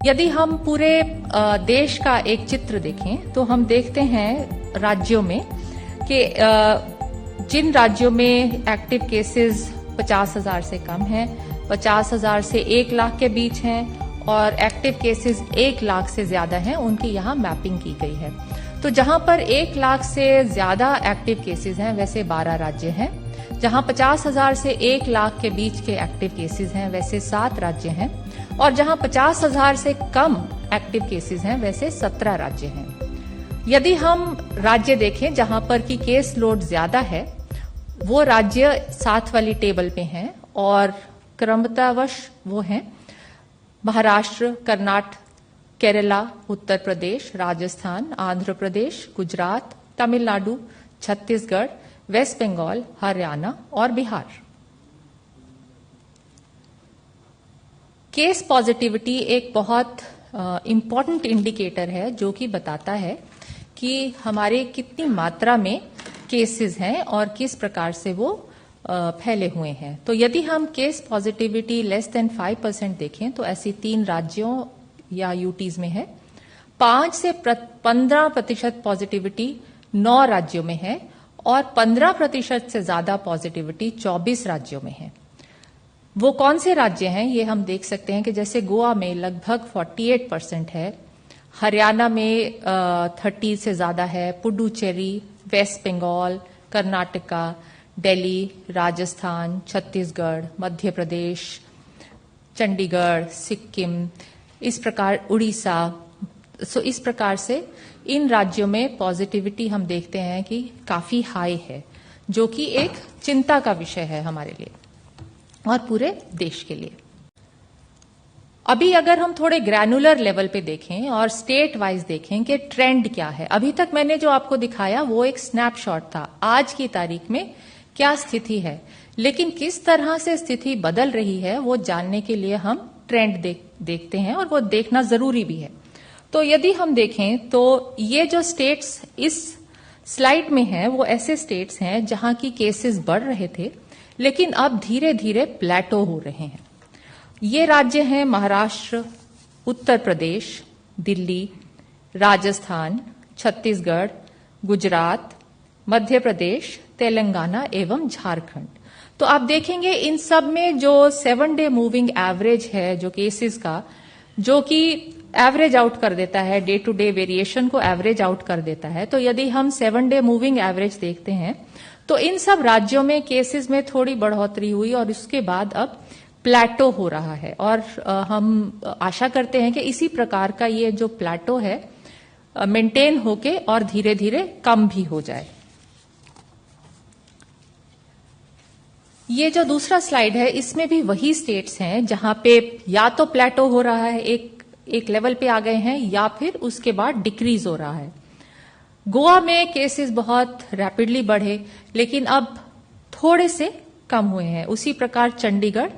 यदि हम पूरे देश का एक चित्र देखें तो हम देखते हैं राज्यों में कि जिन राज्यों में एक्टिव केसेस 50,000 से कम हैं, 50,000 से 1 लाख के बीच हैं और एक्टिव केसेस 1 लाख से ज्यादा हैं, उनकी यहाँ मैपिंग की गई है। तो जहां पर 1 लाख से ज्यादा एक्टिव केसेस हैं वैसे 12 राज्य हैं, जहां 50,000 से 1 लाख के बीच के एक्टिव केसेस हैं वैसे 7 राज्य हैं और जहां 50,000 से कम एक्टिव केसेस हैं वैसे 17 राज्य हैं। यदि हम राज्य देखें जहां पर की केस लोड ज्यादा है, वो राज्य 7 वाली टेबल पे हैं और क्रमतावश वो हैं महाराष्ट्र, कर्नाटक, केरला, उत्तर प्रदेश, राजस्थान, आंध्र प्रदेश, गुजरात, तमिलनाडु, छत्तीसगढ़, वेस्ट बंगाल, हरियाणा और बिहार। केस पॉजिटिविटी एक बहुत इम्पॉर्टेंट इंडिकेटर है जो कि बताता है कि हमारे कितनी मात्रा में केसेस हैं और किस प्रकार से वो फैले हुए हैं। तो यदि हम केस पॉजिटिविटी लेस देन 5% देखें तो ऐसी 3 राज्यों या यूटीज में है। 5 से 15% पॉजिटिविटी 9 राज्यों में है और 15% से ज्यादा पॉजिटिविटी 24 राज्यों में है। वो कौन से राज्य हैं ये हम देख सकते हैं कि जैसे गोवा में लगभग 48% है, हरियाणा में 30 से ज्यादा है, पुडुचेरी, वेस्ट बंगाल, कर्नाटका, दिल्ली, राजस्थान, छत्तीसगढ़, मध्य प्रदेश, चंडीगढ़, सिक्किम, इस प्रकार उड़ीसा। इस प्रकार से इन राज्यों में पॉजिटिविटी हम देखते हैं कि काफी हाई है, जो कि एक चिंता का विषय है हमारे लिए और पूरे देश के लिए। अभी अगर हम थोड़े ग्रैनुलर लेवल पे देखें और स्टेट वाइज देखें कि ट्रेंड क्या है, अभी तक मैंने जो आपको दिखाया वो एक स्नैपशॉट था, आज की तारीख में क्या स्थिति है, लेकिन किस तरह से स्थिति बदल रही है वो जानने के लिए हम ट्रेंड देखते हैं और वो देखना जरूरी भी है। तो यदि हम देखें तो ये जो स्टेट्स इस स्लाइड में हैं वो ऐसे स्टेट्स हैं जहां की केसेस बढ़ रहे थे लेकिन अब धीरे धीरे प्लेटो हो रहे हैं। ये राज्य हैं महाराष्ट्र, उत्तर प्रदेश, दिल्ली, राजस्थान, छत्तीसगढ़, गुजरात, मध्य प्रदेश, तेलंगाना एवं झारखंड। तो आप देखेंगे इन सब में जो 7 डे मूविंग एवरेज है जो केसेस का, जो कि एवरेज आउट कर देता है, डे टू डे वेरिएशन को एवरेज आउट कर देता है। तो यदि हम 7 डे मूविंग एवरेज देखते हैं तो इन सब राज्यों में केसेस में थोड़ी बढ़ोतरी हुई और उसके बाद अब प्लेटो हो रहा है और हम आशा करते हैं कि इसी प्रकार का ये जो प्लेटो है मेंटेन होके और धीरे धीरे कम भी हो जाए। ये जो दूसरा स्लाइड है इसमें भी वही स्टेट्स हैं जहां पे या तो प्लेटो हो रहा है, एक लेवल पे आ गए हैं, या फिर उसके बाद डिक्रीज हो रहा है। गोवा में केसेस बहुत रैपिडली बढ़े लेकिन अब थोड़े से कम हुए हैं। उसी प्रकार चंडीगढ़,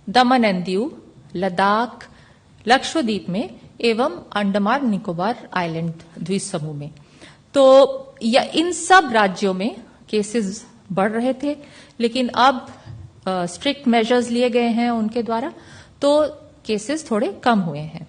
दमन एंड दीव, लद्दाख, लक्षद्वीप में एवं अंडमान निकोबार आइलैंड द्वीप समूह में। तो इन सब राज्यों में केसेस बढ़ रहे थे लेकिन अब स्ट्रिक्ट मेजर्स लिए गए हैं उनके द्वारा, तो केसेस थोड़े कम हुए हैं।